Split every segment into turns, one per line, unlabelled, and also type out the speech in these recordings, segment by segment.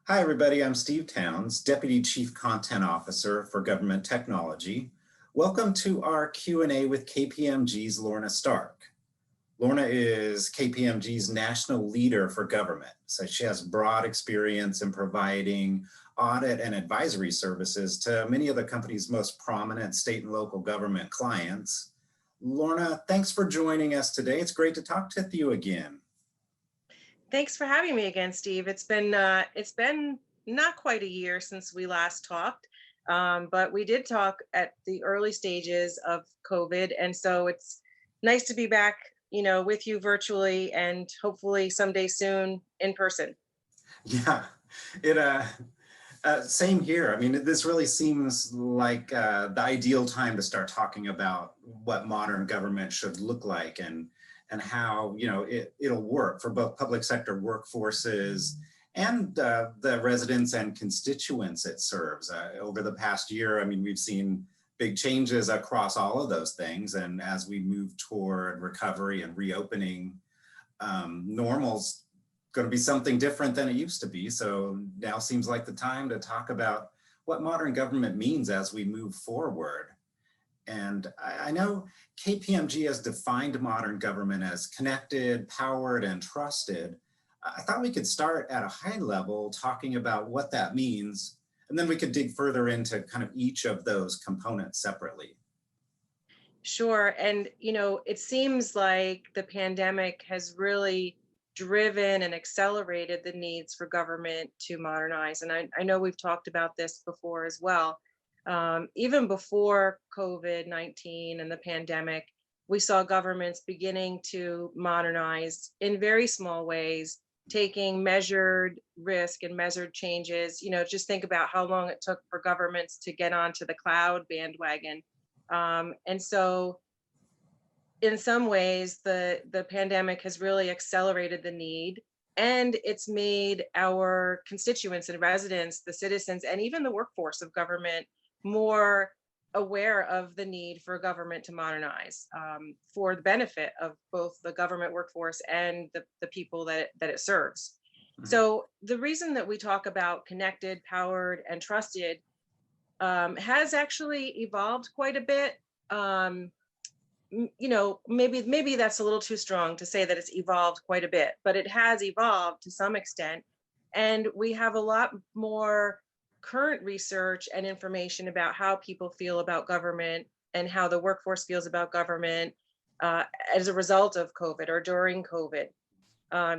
Hi, everybody. I'm Steve Towns, Deputy Chief Content Officer for Government Technology. Welcome to our Q&A with KPMG's Lorna Stark. Lorna is KPMG's national leader for government, so she has broad experience in providing audit and advisory services to many of the company's most prominent state and local government clients. Lorna, thanks for joining us today. It's great to talk with you again.
Thanks for having me again, Steve. It's been not quite a year since we last talked, but we did talk at the early stages of COVID, and so it's nice to be back, with you virtually and hopefully someday soon in person.
Yeah, it same here. I mean, this really seems like the ideal time to start talking about what modern government should look like and how it'll work for both public sector workforces and the residents and constituents it serves. Over the past year, I mean, we've seen big changes across all of those things, and as we move toward recovery and reopening, normal's going to be something different than it used to be. So now seems like the time to talk about what modern government means as we move forward. And I know KPMG has defined modern government as connected, powered, and trusted. I thought we could start at a high level talking about what that means, and then we could dig further into kind of each of those components separately.
Sure. And, it seems like the pandemic has really driven and accelerated the needs for government to modernize. And I know we've talked about this before as well. Even before COVID-19 and the pandemic, we saw governments beginning to modernize in very small ways, taking measured risk and measured changes. Just think about how long it took for governments to get onto the cloud bandwagon. And so in some ways, the pandemic has really accelerated the need, and it's made our constituents and residents, the citizens, and even the workforce of government more aware of the need for government to modernize, for the benefit of both the government workforce and the people that it serves.
Mhm.
So the reason that we talk about connected, powered, and trusted has actually evolved quite a bit. Maybe that's a little too strong to say that it's evolved quite a bit, but it has evolved to some extent. And we have a lot more current research and information about how people feel about government and how the workforce feels about government as a result of COVID or during COVID.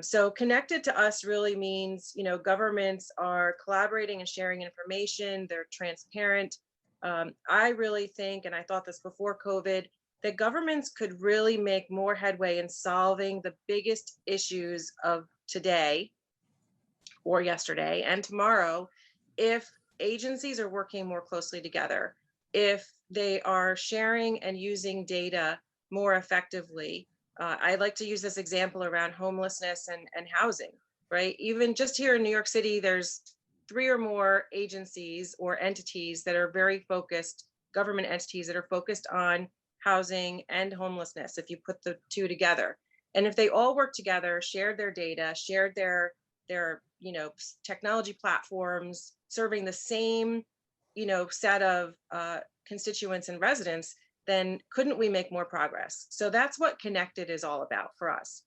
So connected to us really means, governments are collaborating and sharing information. They're transparent. I really think, and I thought this before COVID, that governments could really make more headway in solving the biggest issues of today or yesterday and tomorrow if agencies are working more closely together, if they are sharing and using data more effectively. I like to use this example around homelessness and housing, right? Even just here in New York City, there's 3 or more agencies or entities that are very focused, government entities that are focused on housing and homelessness, if you put the two together. And if they all work together, shared their data, shared their technology platforms, serving the same set of constituents and residents, then couldn't we make more progress? So that's what connected is all about for us,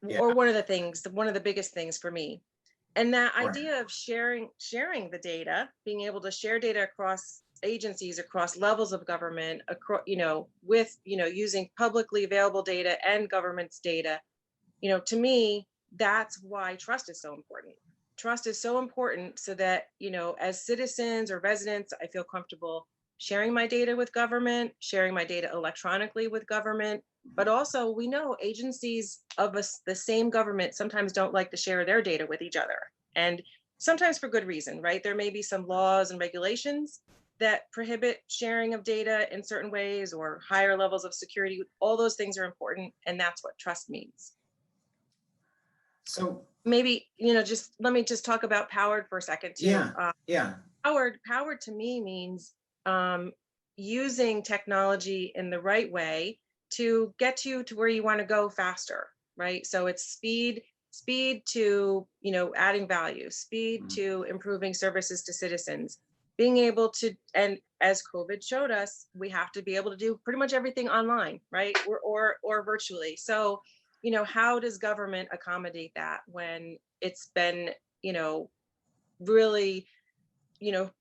Yeah,
or one of the biggest things for me. And that
right.
idea of sharing the data, being able to share data across agencies, across levels of government, across, with, using publicly available data and government's data, to me, that's why trust is so important. Trust is so important so that, as citizens or residents, I feel comfortable sharing my data with government, sharing my data electronically with government. But also, we know agencies of the same government sometimes don't like to share their data with each other. And sometimes for good reason, right? There may be some laws and regulations that prohibit sharing of data in certain ways or higher levels of security. All those things are important. And that's what trust means.
So
Maybe, just let me just talk about powered for a second too.
yeah, yeah.
Powered to me means using technology in the right way to get you to where you want to go faster, right? So it's speed speed to, adding value, speed
Mhm.
to improving services to citizens, being able to, and as COVID showed us, we have to be able to do pretty much everything online, right? Or virtually. So, how does government accommodate that when it's been, you know, really,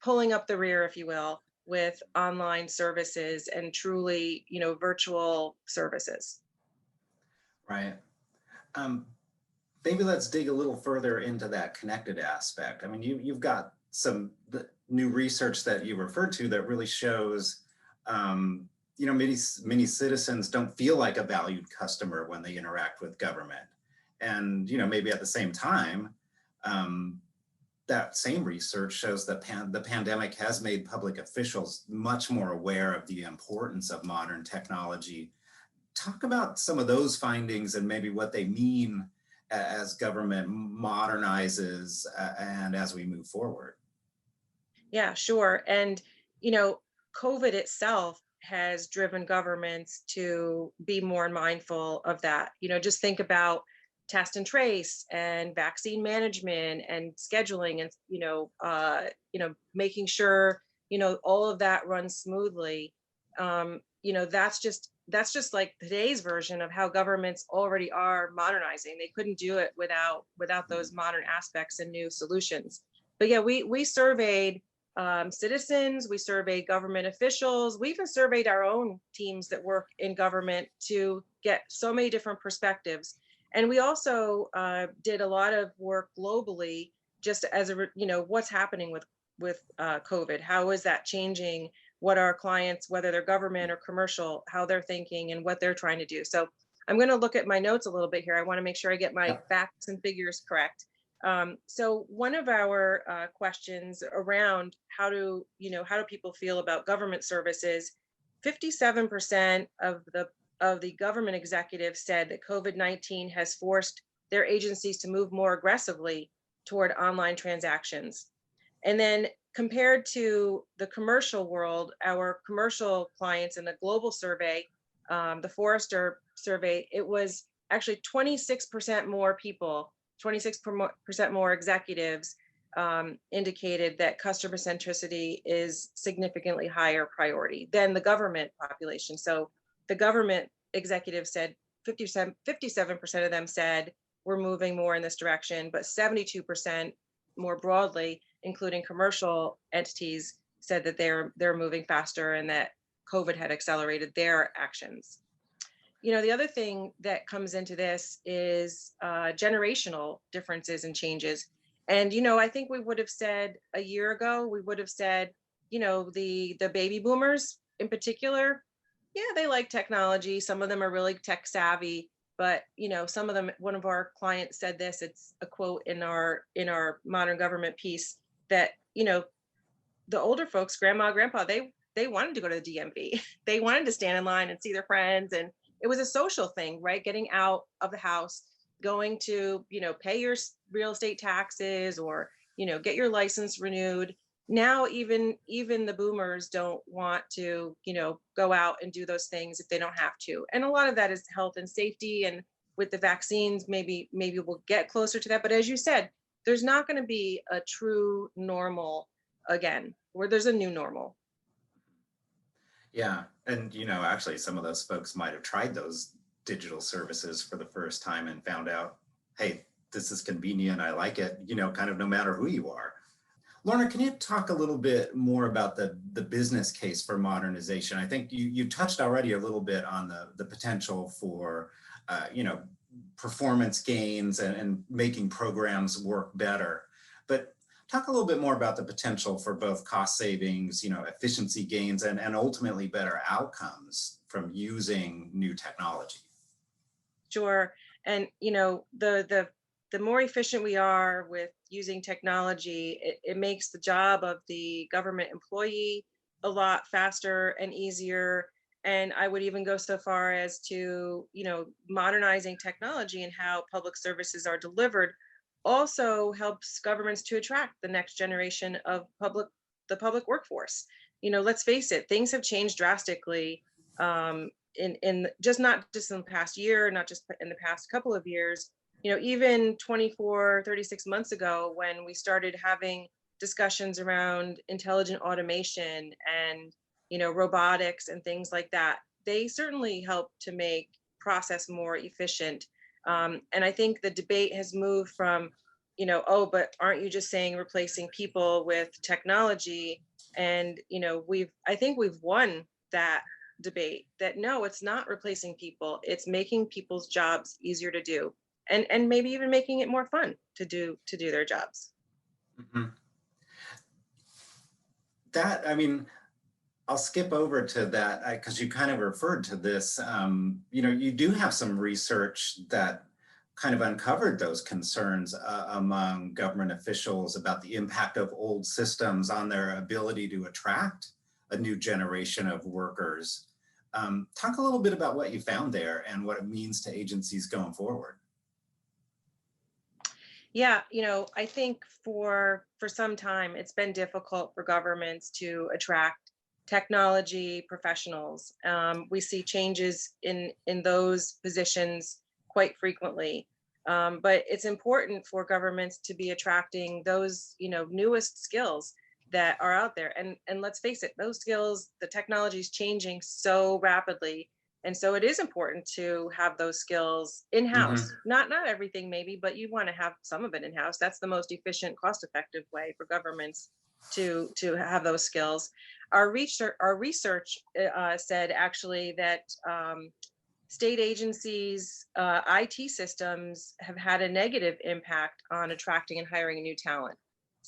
pulling up the rear, if you will, with online services and truly, virtual services?
Right. Um, Maybe let's dig a little further into that connected aspect. I mean, you've got some new research that you referred to that really shows, many citizens don't feel like a valued customer when they interact with government, and maybe at the same time, um, that same research shows that the pandemic has made public officials much more aware of the importance of modern technology. Talk about some of those findings and maybe what they mean as government modernizes and as we move forward.
Yeah, sure. And, you know, COVID itself has driven governments to be more mindful of that. Just think about test and trace and vaccine management and scheduling and, making sure, all of that runs smoothly. That's just like today's version of how governments already are modernizing. They couldn't do it without those modern aspects and new solutions. But yeah, we surveyed citizens, we surveyed government officials, we even surveyed our own teams that work in government to get so many different perspectives. And we also did a lot of work globally, just as what's happening with COVID. How is that changing what our clients, whether they're government or commercial, how they're thinking and what they're trying to do? So I'm going to look at my notes a little bit here. I want to make sure I get my
Yep.
facts and figures correct. So one of our questions around how do people feel about government services, 57% of the government executives said that COVID-19 has forced their agencies to move more aggressively toward online transactions. And then compared to the commercial world, our commercial clients in the global survey, the Forrester survey, it was actually 26% more people, 26% more executives indicated that customer centricity is significantly higher priority than the government population. So the government executives said 57% of them said we're moving more in this direction, but 72% more broadly, including commercial entities, said that they're moving faster and that COVID had accelerated their actions. The other thing that comes into this is generational differences and changes. And I think we would have said a year ago, we would have said, the baby boomers in particular, yeah, they like technology. Some of them are really tech savvy, but some of them. One of our clients said this. It's a quote in our modern government piece that the older folks, grandma, grandpa, they wanted to go to the DMV. They wanted to stand in line and see their friends, and it was a social thing, right? Getting out of the house, going to pay your real estate taxes, or get your license renewed. Now even the boomers don't want to go out and do those things if they don't have to, and a lot of that is health and safety. And with the vaccines, maybe we'll get closer to that. But as you said, there's not going to be a true normal again, where there's a new normal.
Yeah. And, actually, some of those folks might have tried those digital services for the first time and found out, hey, this is convenient. I like it, kind of no matter who you are. Lorna, can you talk a little bit more about the business case for modernization? I think you touched already a little bit on the potential for, performance gains and making programs work better. But talk a little bit more about the potential for both cost savings, efficiency gains, and ultimately better outcomes from using new technology.
Sure. And the more efficient we are with using technology, it makes the job of the government employee a lot faster and easier. And I would even go so far as to, modernizing technology and how public services are delivered also helps governments to attract the next generation of the public workforce. Let's face it, things have changed drastically, in just not just in the past year, not just in the past couple of years, even 24, 36 months ago, when we started having discussions around intelligent automation and, robotics and things like that, they certainly help to make process more efficient. And I think the debate has moved from, oh, but aren't you just saying replacing people with technology? And, I think we've won that debate, that no, it's not replacing people, it's making people's jobs easier to do, and maybe even making it more fun to do their jobs.
Mhm. That, I mean, I'll skip over to that because you kind of referred to this. You do have some research that kind of uncovered those concerns among government officials about the impact of old systems on their ability to attract a new generation of workers. Talk a little bit about what you found there and what it means to agencies going forward.
Yeah, I think for some time it's been difficult for governments to attract technology professionals. We see changes in those positions quite frequently. But it's important for governments to be attracting those, newest skills that are out there. And let's face it, those skills, the technology is changing so rapidly, and so it is important to have those skills in-house.
Hmm.
Not everything maybe, but you want to have some of it in-house. That's the most efficient, cost-effective way for governments to have those skills. Our research said actually that state agencies' IT systems have had a negative impact on attracting and hiring new talent.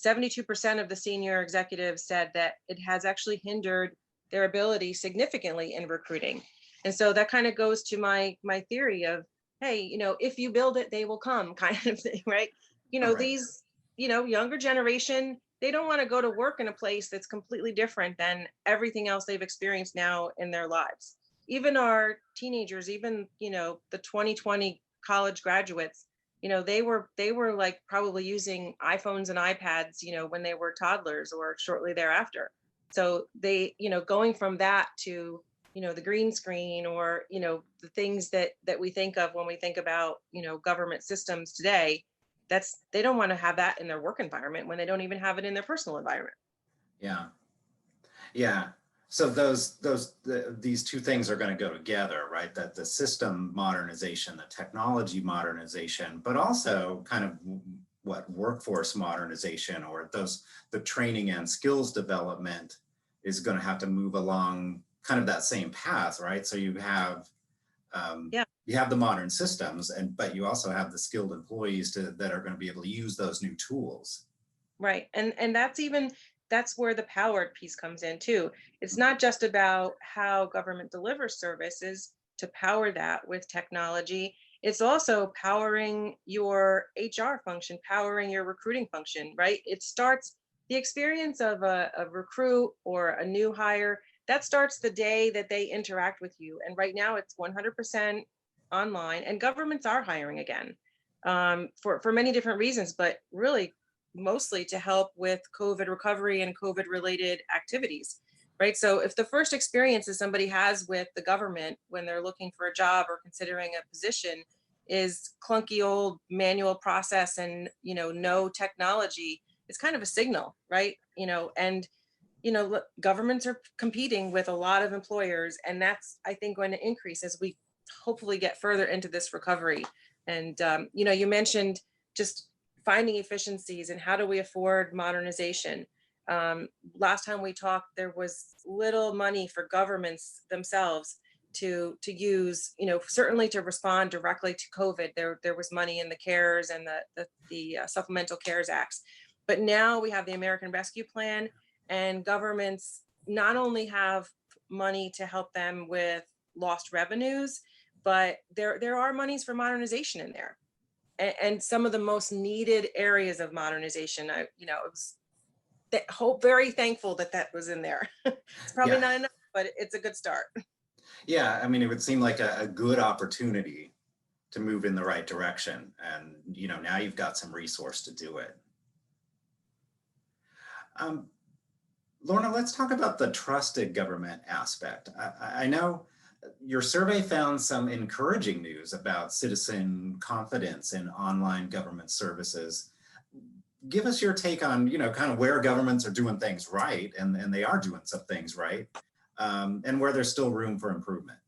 72% of the senior executives said that it has actually hindered their ability significantly in recruiting. And so that kind of goes to my theory of, hey, if you build it, they will come kind of thing, right?
All right.
These, younger generation, they don't want to go to work in a place that's completely different than everything else they've experienced now in their lives. Even our teenagers, even, the 2020 college graduates, they were like probably using iPhones and iPads, when they were toddlers or shortly thereafter. So they, going from that to, the green screen, or, the things that we think of when we think about, government systems today, that's, they don't want to have that in their work environment when they don't even have it in their personal environment.
Yeah. Yeah. So these two things are going to go together, right? That the system modernization, the technology modernization, but also kind of what workforce modernization, or the training and skills development is going to have to move along kind of that same path, right? So
Yeah.
you have the modern systems, but you also have the skilled employees that are going to be able to use those new tools.
Right. And that's where the powered piece comes in too. It's not just about how government delivers services to power that with technology. It's also powering your HR function, powering your recruiting function, right? It starts the experience of a recruit or a new hire, that starts the day that they interact with you. And right now it's 100% online, and governments are hiring again, for many different reasons, but really mostly to help with COVID recovery and COVID related activities, right? So if the first experiences somebody has with the government when they're looking for a job or considering a position is clunky old manual process and, no technology, it's kind of a signal, right? And look, governments are competing with a lot of employers, and that's, I think, going to increase as we hopefully get further into this recovery. And you mentioned just finding efficiencies and how do we afford modernization. Last time we talked, there was little money for governments themselves to use, certainly to respond directly to COVID. There was money in the CARES and the supplemental CARES acts, but now we have the American Rescue Plan, and governments not only have money to help them with lost revenues, but there are monies for modernization in there, and some of the most needed areas of modernization. It was very thankful that that was in there. It's probably
Yeah.
not enough, but it's a good start.
Yeah. I mean, it would seem like a good opportunity to move in the right direction. And, now you've got some resource to do it. Um, Lorna, let's talk about the trusted government aspect. I know Your survey found some encouraging news about citizen confidence in online government services. Give us your take on, kind of where governments are doing things right, and they are doing some things right, and where there's still room for improvement.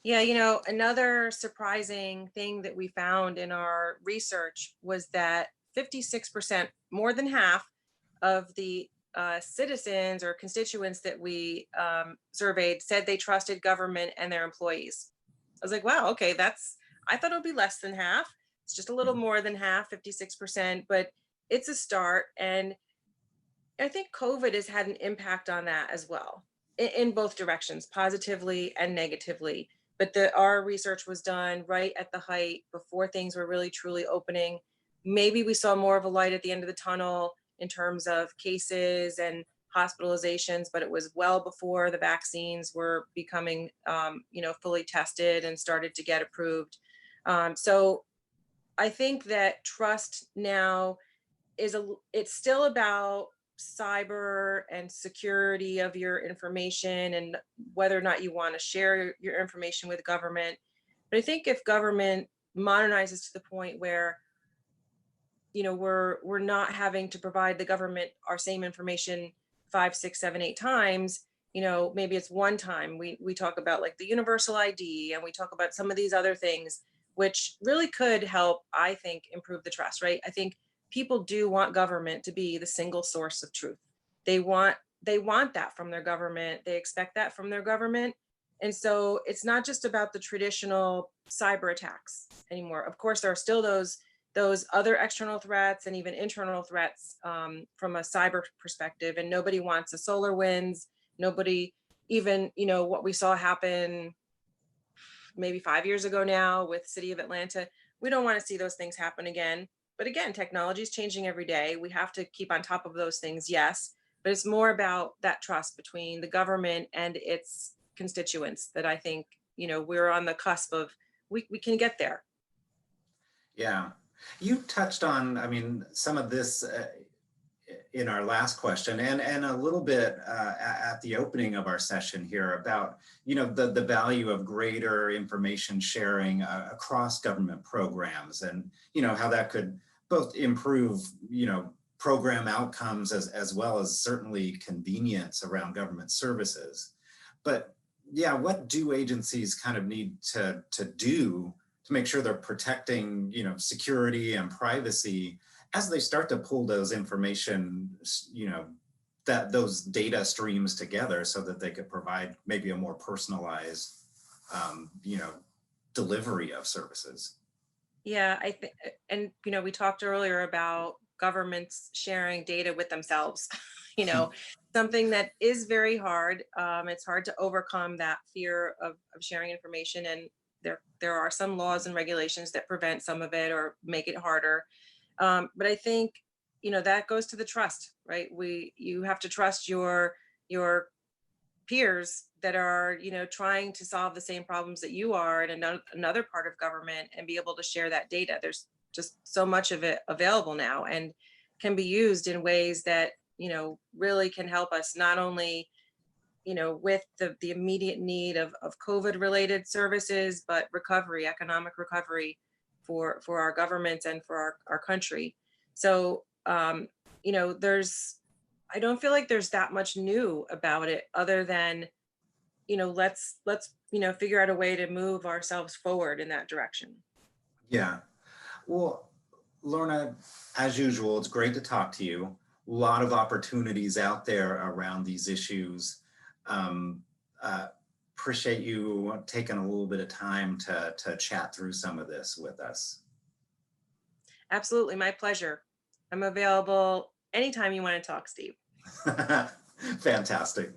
Yeah, another surprising thing that we found in our research was that 56%, more than half of the citizens or constituents that we surveyed said they trusted government and their employees. I was like, wow, okay, I thought it would be less than half. It's just a little more than half, 56%, but it's a start. And I think COVID has had an impact on that as well, in both directions, positively and negatively. But our research was done right at the height before things were really truly opening. Maybe we saw more of a light at the end of the tunnel in terms of cases and hospitalizations, but it was well before the vaccines were becoming, fully tested and started to get approved. So I think that trust now it's still about cyber and security of your information and whether or not you want to share your information with government. But I think if government modernizes to the point where we're not having to provide the government our same information 5, 6, 7, 8 times, maybe it's one time. We talk about like the universal ID, and we talk about some of these other things which really could help, I think, improve the trust, right? I think people do want government to be the single source of truth. They want that from their government. They expect that from their government. And so it's not just about the traditional cyber attacks anymore. Of course, there are still those other external threats and even internal threats from a cyber perspective. And nobody wants a solar winds. Nobody, even what we saw happen maybe 5 years ago now with City of Atlanta. We don't want to see those things happen again. But again, technology is changing every day. We have to keep on top of those things, yes. But it's more about that trust between the government and its constituents that I think, we're on the cusp of, we can get there.
Yeah. You touched on, some of this in our last question, and a little bit at the opening of our session here about, the value of greater information sharing across government programs, and, how that could both improve, program outcomes as well as certainly convenience around government services. But yeah, what do agencies kind of need to do to make sure they're protecting, security and privacy as they start to pull those information, that those data streams together so that they could provide maybe a more personalized, you know, delivery of services?
Yeah, I think, and we talked earlier about governments sharing data with themselves. you know, Something that is very hard. It's hard to overcome that fear of sharing information, and there are some laws and regulations that prevent some of it or make it harder. But I think that goes to the trust, right? You have to trust your peers that are trying to solve the same problems that you are in another part of government, and be able to share that data. There's just so much of it available now, and can be used in ways that really can help us, not only with the immediate need of COVID related services, but recovery, economic recovery for our governments and for our country. So I don't feel like there's that much new about it, other than let's figure out a way to move ourselves forward in that direction.
Yeah. Well, Lorna, as usual, it's great to talk to you. A lot of opportunities out there around these issues. Um, Appreciate you taking a little bit of time to chat through some of this with us.
Absolutely, my pleasure. I'm available anytime you want to talk, Steve.
Fantastic.